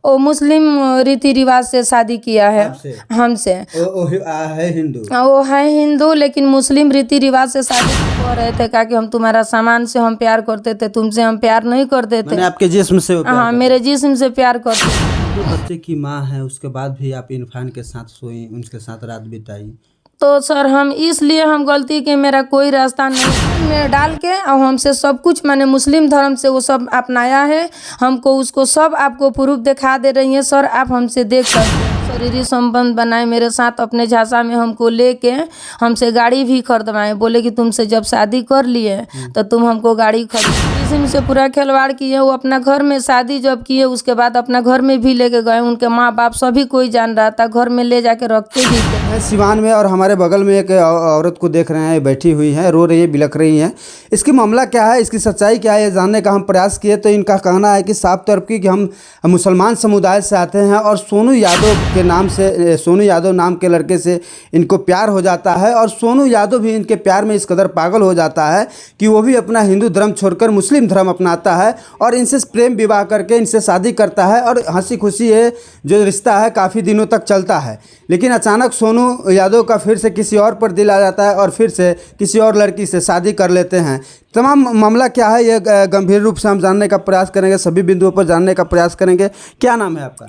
वो मुस्लिम रीति रिवाज से शादी किया है आपसे? हमसे। वो है हिंदू? वो है हिंदू, लेकिन मुस्लिम रीति रिवाज से शादी कर रहे थे। कहा कि हम तुम्हारा सामान से हम प्यार करते थे, तुमसे हम प्यार नहीं करते थे। मैंने आपके जिस्म से वो प्यार हाँ, करते मेरे जिस्म से प्यार करते थे। थे। जो बच्चे की माँ है उसके बाद भी आप इरफान के साथ सोई, उनके साथ रात बिताई? तो सर हम इसलिए हम गलती कि मेरा कोई रास्ता नहीं में डाल के और हमसे सब कुछ मैंने मुस्लिम धर्म से वो सब अपनाया है। हमको उसको सब आपको प्रूफ दिखा दे रही हैं सर, आप हमसे देख सकते हैं। शरीरी संबंध बनाए मेरे साथ, अपने झांसा में हमको लेके हमसे गाड़ी भी खरीदवाए। बोले कि तुमसे जब शादी कर लिए तो तुम हमको गाड़ी खरीद। किसी से पूरा खिलवाड़ किए। वो अपना घर में शादी जब किए उसके बाद अपना घर में भी लेके गए। उनके माँ बाप सभी कोई जान रहा था, घर में ले जाके रखते भी थे। सिवान में और हमारे बगल में एक औरत को देख रहे हैं, बैठी हुई है, रो रही है, बिलख रही है। इसकी मामला क्या है, इसकी सच्चाई क्या है, ये जानने का हम प्रयास किए तो इनका कहना है कि साफ तौर पर कि हम मुसलमान समुदाय से आते हैं और सोनू यादव के नाम से, सोनू यादव नाम के लड़के से इनको प्यार हो जाता है और सोनू यादव भी इनके प्यार में इस कदर पागल हो जाता है कि वो भी अपना हिंदू धर्म छोड़कर मुस्लिम धर्म अपनाता है और इनसे प्रेम विवाह करके इनसे शादी करता है और हंसी खुशी ये जो रिश्ता है काफ़ी दिनों तक चलता है। लेकिन अचानक सोनू यादव का फिर से किसी और पर दिल आ जाता है और फिर से किसी और लड़की से शादी कर लेते हैं। तमाम मामला क्या है ये गंभीर रूप से हम जानने का प्रयास करेंगे, सभी बिंदुओं पर जानने का प्रयास करेंगे। क्या नाम है आपका?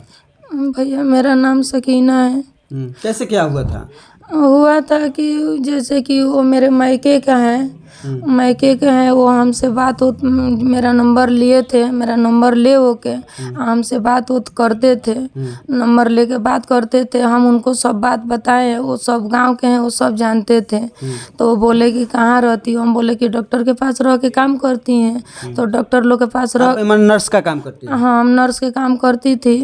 भैया मेरा नाम सकीना है। कैसे क्या हुआ था? हुआ था कि जैसे कि वो मेरे मायके का है, मायके के हैं। वो हमसे बात हो, मेरा नंबर लिए थे, मेरा नंबर ले हो के हमसे बात होत करते थे। नंबर लेके बात करते थे, हम उनको सब बात बताए। वो सब गांव के हैं, वो सब जानते थे। तो वो बोले कि कहाँ रहती हो? हम बोले कि डॉक्टर के पास रह के काम करती हैं। तो डॉक्टर लोग के पास रह, नर्स का काम करती है? हाँ, हम नर्स के काम करती थी।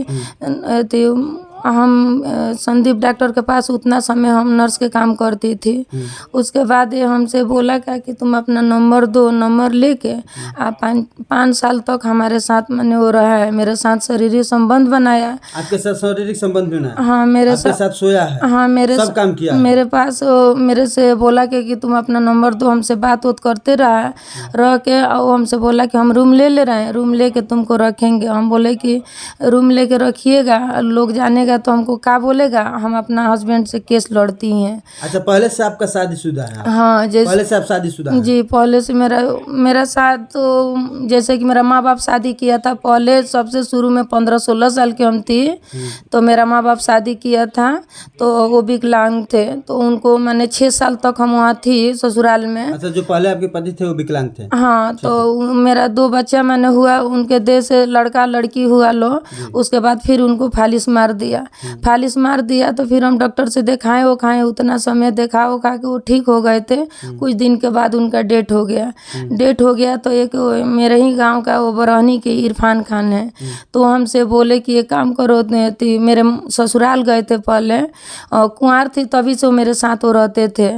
हम संदीप डॉक्टर के पास उतना समय हम नर्स के काम करती थी। उसके बाद ये हमसे बोला क्या कि तुम अपना नंबर दो, नंबर लेके आप 5 साल तक हमारे साथ मैंने वो रहा है, मेरे साथ शारीरिक संबंध बनाया। आपके साथ शारीरिक संबंध बनाया? हाँ, मेरे साथ सोया है? हाँ, सब काम किया है? मेरे पास मेरे से बोला कि तुम अपना नंबर दो, हमसे बात उत करते रह के। और हमसे बोला कि हम रूम ले रहे हैं, रूम लेके तुमको रखेंगे। हम बोले कि रूम लेके रखिएगा, लोग जानेगा तो हमको क्या बोलेगा, हम अपना हस्बैंड से केस लड़ती हैं। अच्छा, पहले से आपका शादीशुदा है? हाँ, जैसे पहले से आप शादीशुदा हैं? जी, पहले से मेरा साथ तो जैसे कि मेरा माँ बाप शादी किया था पहले, सबसे शुरू में 15-16 साल की हम थी तो मेरा माँ बाप शादी किया था। तो वो विकलांग थे, तो उनको मैंने 6 साल तक हम वहाँ थी ससुराल में। अच्छा, जो पहले आपके पति थे वो विकलांग थे? हाँ, तो मेरा 2 बच्चा मैंने हुआ, उनके देह से लड़का लड़की हुआ लो। उसके बाद फिर उनको फालिस मार दिया। तो फिर हम डॉक्टर से दिखाएं वो खाएं, उतना समय देखा वो खा के वो ठीक हो गए थे। कुछ दिन के बाद उनका डेथ हो गया। तो एक मेरे ही गांव का वो बरहनी के इरफान खान है, तो हमसे बोले कि ये काम करो। मेरे ससुराल गए थे पहले, कुंवार थी तभी से वो मेरे साथ वो रहते थे।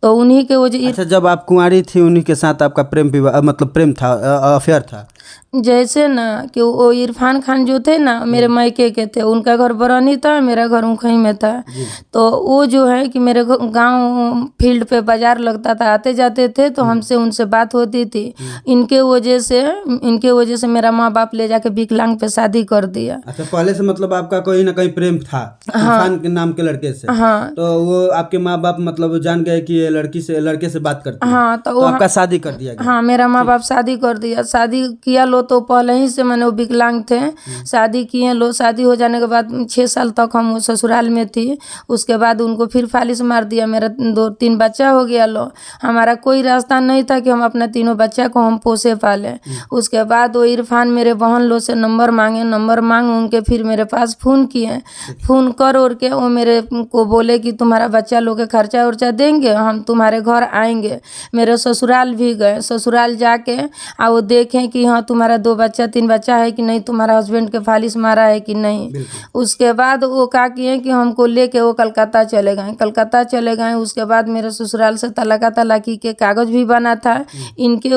तो उन्हीं के वो अच्छा, जब आप कुंवारी थी उन्हीं के साथ आपका प्रेम विवाह, मतलब प्रेम था, अफेयर था? जैसे ना कि वो इरफान खान जो थे ना मेरे मायके के थे, उनका घर बरौनी था, मेरा घर उखई में था। तो वो जो है कि मेरे गांव फील्ड पे बाजार लगता था, आते जाते थे तो हमसे उनसे बात होती थी। इनके वजह से मेरा माँ बाप ले जाके विकलांग पे शादी कर दिया। अच्छा, पहले से मतलब आपका कहीं ना कहीं प्रेम था इरफान के नाम के लड़के से? हाँ, तो वो आपके माँ बाप मतलब जान गए कि ये लड़के से बात करती है। हाँ, तो आपका शादी कर दिया गया? हाँ, मेरा माँ बाप शादी कर दिया। शादी किया लो तो पहले ही से मैंने वो विकलांग थे, शादी किए लो। शादी हो जाने के बाद 6 साल तक हम ससुराल में थी। उसके बाद उनको फिर फालिस मार दिया। मेरा 2-3 बच्चा हो गया लो। हमारा कोई रास्ता नहीं था कि हम अपना तीनों बच्चा को हम पोसे पाले। उसके बाद वो इरफान मेरे बहन लो से नंबर मांग उनके फिर मेरे पास फ़ोन किए। फ़ोन कर और के वो मेरे को बोले कि तुम्हारा बच्चा लोग के खर्चा उर्चा देंगे, हम तुम्हारे घर आएंगे। मेरे ससुराल भी गए, ससुराल जाके वो देखें कि हाँ तुम्हारा 2 बच्चा 3 बच्चा है कि नहीं, तुम्हारा हस्बैंड के फालिस मारा है कि नहीं। उसके बाद वो क्या किए कि हमको लेके वो कलकत्ता चले गए। उसके बाद मेरे ससुराल से तलाकी के कागज़ भी बना था। इनके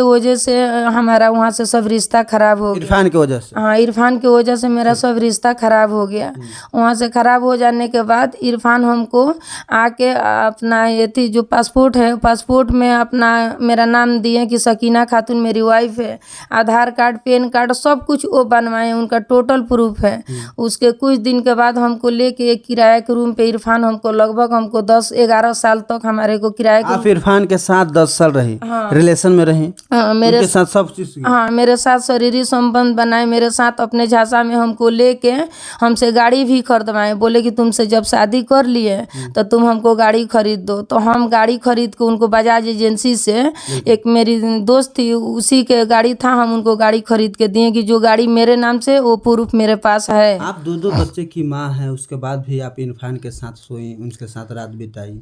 वजह से हमारा वहाँ से सब रिश्ता खराब हो गया। इरफान की वजह से? हाँ, इरफान की वजह से मेरा सब रिश्ता खराब हो गया। वहाँ से खराब हो जाने के बाद इरफान हमको आके अपना ये थी जो पासपोर्ट है, पासपोर्ट में अपना मेरा नाम दिए कि सकीना खातून मेरी वाइफ है। आधार कार्ड, पैन कार्ड सब कुछ वो बनवाए, उनका टोटल प्रूफ है। उसके कुछ दिन के बाद हमको लेके एक किराए के रूम पे इरफान हमको लगभग 10-11 साल तक हमारे को किराए के आप इरफान के साथ 10 साल रही, रिलेशन में रही, मेरे उनके साथ सब चीज हाँ मेरे साथ शारीरिक संबंध बनाए, मेरे साथ अपने झांसा में हमको लेके हमसे गाड़ी भी खरीदवाए। बोले कि तुमसे जब शादी कर लिए तो तुम हमको गाड़ी खरीद दो। तो हम गाड़ी खरीद के उनको बजाज एजेंसी से, एक मेरी दोस्त थी उसी के गाड़ी था, हम उनको गाड़ी खरीद के दिए कि जो गाड़ी मेरे नाम से वो प्रूफ मेरे पास है। आप दो बच्चे की माँ हैं, उसके बाद भी आप इरफान के साथ सोई, उनके साथ रात बिताई।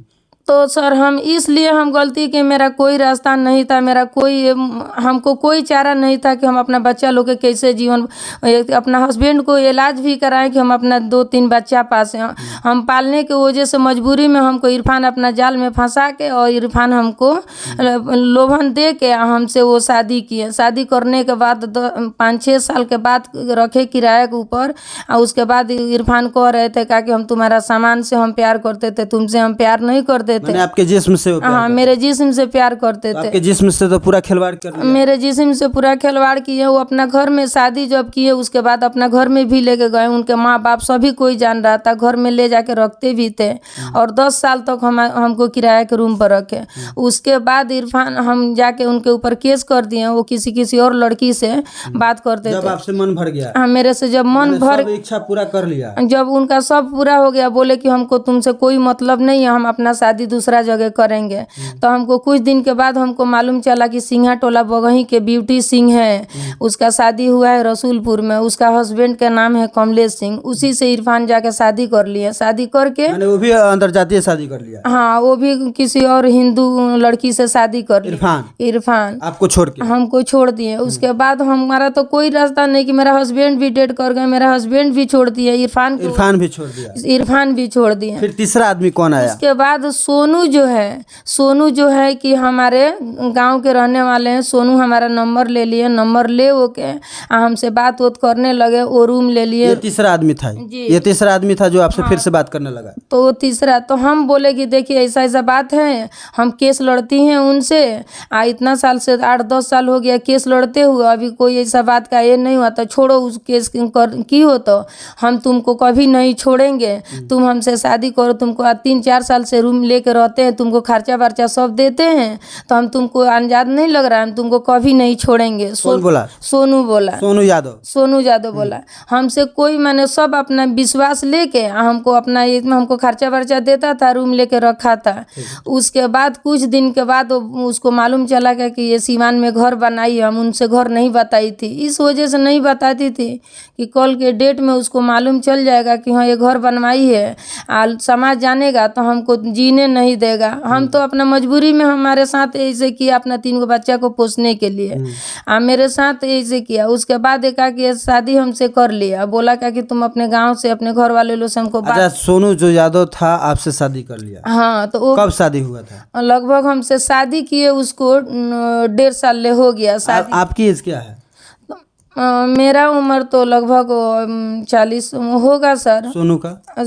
तो सर हम इसलिए हम गलती कि मेरा कोई रास्ता नहीं था, मेरा कोई हमको कोई चारा नहीं था कि हम अपना बच्चा लोग के कैसे जीवन, अपना हस्बैंड को इलाज भी कराएं कि हम अपना 2-3 बच्चा पासे। हम पालने के वजह से मजबूरी में हमको इरफान अपना जाल में फंसा के और इरफान हमको लोभन दे के हमसे वो शादी किए। शादी करने के बाद 5-6 साल के बाद रखे किराए के ऊपर, और उसके बाद इरफान कह रहे थे कि हम तुम्हारा सामान से हम प्यार करते थे, तुमसे हम प्यार नहीं करते थे। आपके जिस्म से हाँ मेरे जिस्म से प्यार करते थे। आपके जिस्म से तो पूरा खिलवाड़ कर लिया। मेरे जिस्म से पूरा खिलवाड़ किए। वो अपना घर में शादी जब किए उसके बाद अपना घर में भी लेके गए, उनके माँ बाप सभी कोई जान रहा था, घर में ले जाके रखते भी थे और 10 साल तक हमको किराए के रूम पर रखे। उसके बाद इरफान हम जाके उनके ऊपर केस कर दिए, वो किसी और लड़की से बात करते थे। जब आपसे मन भर गया? हाँ मेरे से जब मन भर, इच्छा पूरा कर लिया, जब उनका सब पूरा हो गया, बोले कि हमको तुमसे कोई मतलब नहीं है, हम अपना शादी दूसरा जगह करेंगे। तो हमको कुछ दिन के बाद हमको मालूम चला कि सिंघा टोला बगही के ब्यूटी सिंह है, उसका शादी हुआ है रसूलपुर में, उसका हस्बैंड का नाम है कमलेश सिंह। उसी से इरफान जाके शादी कर लिए। शादी करके मैंने वो भी अंदर जाती है शादी कर लिया। हाँ वो भी किसी और हिंदू लड़की से शादी कर लिया। इरफान आपको छोड़ के हमको छोड़ दिए। उसके बाद हमारा तो कोई रास्ता नहीं कि मेरा हस्बैंड भी डेट कर गए, मेरा हस्बैंड भी छोड़ दिए, इरफान भी छोड़ दिया, इरफान भी छोड़ दिए। फिर तीसरा आदमी कौन आया? उसके बाद सोनू जो है कि हमारे गांव के रहने वाले हैं। सोनू हमारा नंबर ले लिए, नंबर ले के हमसे बात करने लगे, वो रूम ले लिए। ये तीसरा आदमी था? ये तीसरा आदमी था जो आपसे फिर से बात करने लगा? तो वो तीसरा, तो हम बोले कि देखिए ऐसा बात है, हम केस लड़ती हैं उनसे, इतना साल से 8-10 साल हो गया केस लड़ते हुए, अभी कोई ऐसा बात का ये नहीं हुआ, तो छोड़ो उस केस की हो, तो हम तुमको कभी नहीं छोड़ेंगे, तुम हमसे शादी करो, तुमको 3-4 साल से रूम लेके रहते हैं, तुमको खर्चा वर्चा सब देते हैं, तो हम तुमको अनजान नहीं लग रहा है, हम तुमको कभी नहीं छोड़ेंगे। बोला? सोनू बोला, सोनू यादव बोला। हमसे कोई मैंने सब अपना विश्वास लेके हमको अपना हमको खर्चा वर्चा देता था, रूम लेके रखा था। उसके बाद कुछ दिन के बाद उसको मालूम चला कि ये सीवान में घर बनाई है। हम उनसे घर नहीं बताई थी, इस वजह से नहीं बताती थी कि कल के डेट में उसको मालूम चल जाएगा कि हाँ ये घर बनवाई है, समाज जानेगा तो हमको जीने नहीं देगा। हम तो अपना मजबूरी में हमारे साथ ऐसे किया, अपना 3 बच्चा को पोसने के लिए मेरे साथ ऐसे किया। उसके बाद देखा कि शादी हमसे कर लिया, बोला कि तुम अपने गांव से अपने घर वाले लोग से हमको सोनू जो यादव था आपसे शादी कर लिया? हाँ। तो कब शादी हुआ था? लगभग हमसे शादी किए उसको 1.5 साल हो गया शादी। आपकी एज क्या है? मेरा उम्र तो लगभग 40 होगा सर।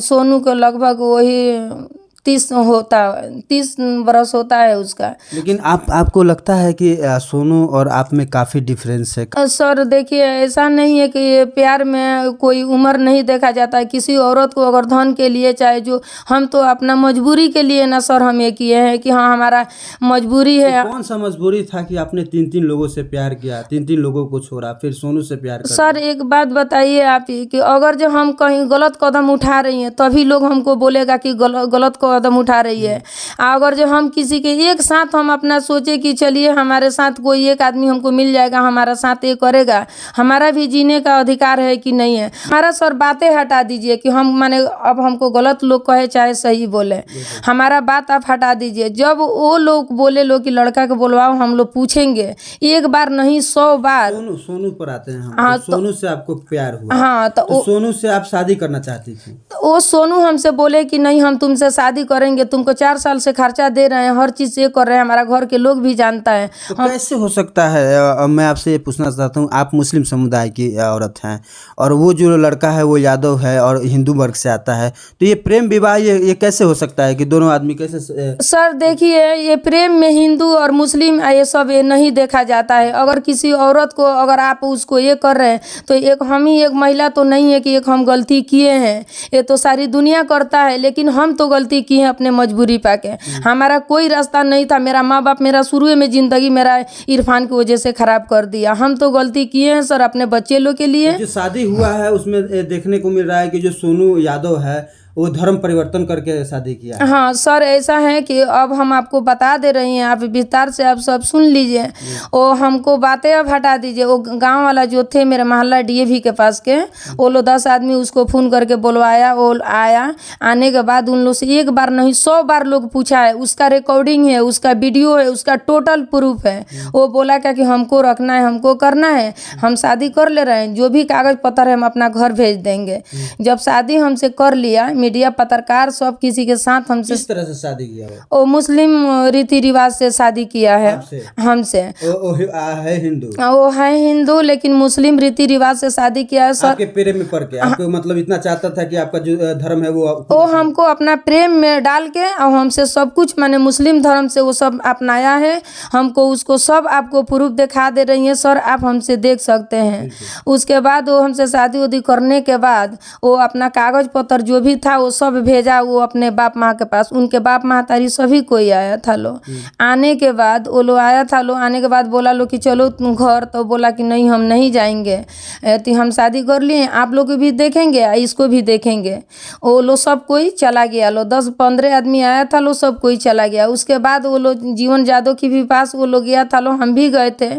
सोनू का लगभग वही 30 बरस होता है उसका। लेकिन आपको लगता है कि सोनू और आप में काफ़ी डिफरेंस है? सर देखिए ऐसा नहीं है कि ये प्यार में कोई उम्र नहीं देखा जाता है। किसी औरत को अगर धन के लिए चाहे, जो हम तो अपना मजबूरी के लिए ना सर हम ये किए हैं कि हाँ हमारा मजबूरी है। तो कौन सा मजबूरी था कि आपने 3 लोगों से प्यार किया, 3 लोगों को छोड़ा, फिर सोनू से प्यार कर? सर एक बात बताइए आप ही कि अगर जो हम कहीं गलत कदम उठा रही हैं तभी लोग हमको बोलेगा कि गलत कदम उठा रही है। अगर जो हम किसी के एक साथ हम अपना सोचे कि चलिए हमारे साथ कोई एक आदमी हमको मिल जाएगा, हमारा साथ ये करेगा, हमारा भी जीने का अधिकार है कि नहीं है? हमारा सर बातें हटा दीजिए कि हम माने अब हमको गलत लोग कहे चाहे सही बोले, हमारा बात आप हटा दीजिए। जब वो लोग बोले लो कि लड़का के बोलवाओ, हम लोग पूछेंगे, एक बार नहीं 100 बार। सोनू पर आते हैं हम। हाँ, सोनू से आपको प्यार हुआ? हाँ। तो सोनू से आप शादी करना चाहती थी? वो सोनू हमसे बोले कि नहीं हम तुमसे शादी करेंगे, तुमको 4 साल से खर्चा दे रहे हैं, हर चीज़ से कर रहे हैं, हमारा घर के लोग भी जानता है। तो कैसे हो सकता है? मैं आपसे ये पूछना चाहता हूँ, आप मुस्लिम समुदाय की औरत हैं और वो जो लड़का है वो यादव है और हिंदू वर्ग से आता है, तो ये प्रेम विवाह ये कैसे हो सकता है कि दोनों आदमी कैसे सर देखिए, ये प्रेम में हिंदू और मुस्लिम ये सब ये नहीं देखा जाता है। अगर किसी औरत को अगर आप उसको ये कर रहे हैं तो एक हम ही एक महिला तो नहीं है कि एक हम गलती किए हैं, ये तो सारी दुनिया करता है, लेकिन हम तो गलती किए हैं अपने मजबूरी पाके। हमारा कोई रास्ता नहीं था, मेरा माँ बाप मेरा शुरू में ज़िंदगी मेरा इरफान की वजह से ख़राब कर दिया। हम तो गलती किए हैं सर अपने बच्चे लोग के लिए। जो शादी हुआ है उसमें देखने को मिल रहा है कि जो सोनू यादव है वो धर्म परिवर्तन करके शादी किया है। हाँ सर, ऐसा है कि अब हम आपको बता दे रही हैं, आप विस्तार से आप सब सुन लीजिए। वो हमको बातें अब हटा दीजिए। वो गांव वाला जो थे मेरे मोहल्ला डीएवी के पास के, वो लोग 10 आदमी उसको फ़ोन करके बुलवाया। वो आया, आने के बाद उन लोग से एक बार नहीं 100 बार लोग पूछा है, उसका रिकॉर्डिंग है, उसका वीडियो है, उसका टोटल प्रूफ है। वो बोला क्या कि हमको रखना है, हमको करना है, हम शादी कर ले रहे हैं, जो भी कागज़ पत्र है हम अपना घर भेज देंगे। जब शादी हमसे कर लिया, मीडिया पत्रकार सब किसी के साथ हमसे किस तरह से शादी किया वो? वो मुस्लिम रीति रिवाज से शादी किया है हमसे। वो है हिंदू? वो है हिंदू लेकिन मुस्लिम रीति रिवाज से शादी किया है सर। आपके प्रेम में पड़ के आपको मतलब इतना चाहता था कि आपका जो धर्म है वो हमको अपना प्रेम में डाल के और हमसे सब कुछ माने मुस्लिम धर्म से वो सब अपनाया है। हमको उसको सब आपको प्रूफ दिखा दे रही है सर, आप हमसे देख सकते हैं। उसके बाद वो हमसे शादी उदी करने के बाद वो अपना कागज पत्र जो भी था वो सब भेजा वो अपने बाप माँ के पास। उनके बाप महतारी सभी कोई आया था लो। आने के बाद वो लोग आया था लो, आने के बाद बोला लो कि चलो तुम घर, तो बोला कि नहीं हम नहीं जाएंगे, तो हम शादी कर लिए, आप लोग भी देखेंगे इसको भी देखेंगे। वो लोग सब कोई चला गया लो, 10-15 आदमी आया था लो, सब कोई चला गया। उसके बाद वो लोग जीवन यादव के भी पास वो लोग गया था लो, हम भी गए थे।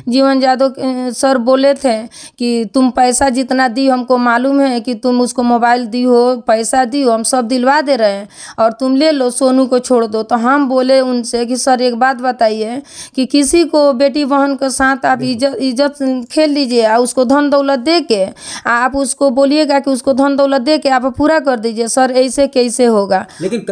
जीवन यादव सर बोले थे कि तुम पैसा जितना दी हमको मालूम है कि तुम उसको मोबाइल दी हो, पैसा दी हो, हम सब दिलवा दे रहे हैं और तुम ले लो, सोनू को छोड़ दो। तो हम बोले उनसे कि सर एक बात बताइए कि किसी को बेटी बहन के साथ आप इज्जत खेल लीजिए और उसको धन दौलत दे के आप उसको बोलिएगा कि उसको धन दौलत दे के आप पूरा कर दीजिए, सर ऐसे कैसे होगा? लेकिन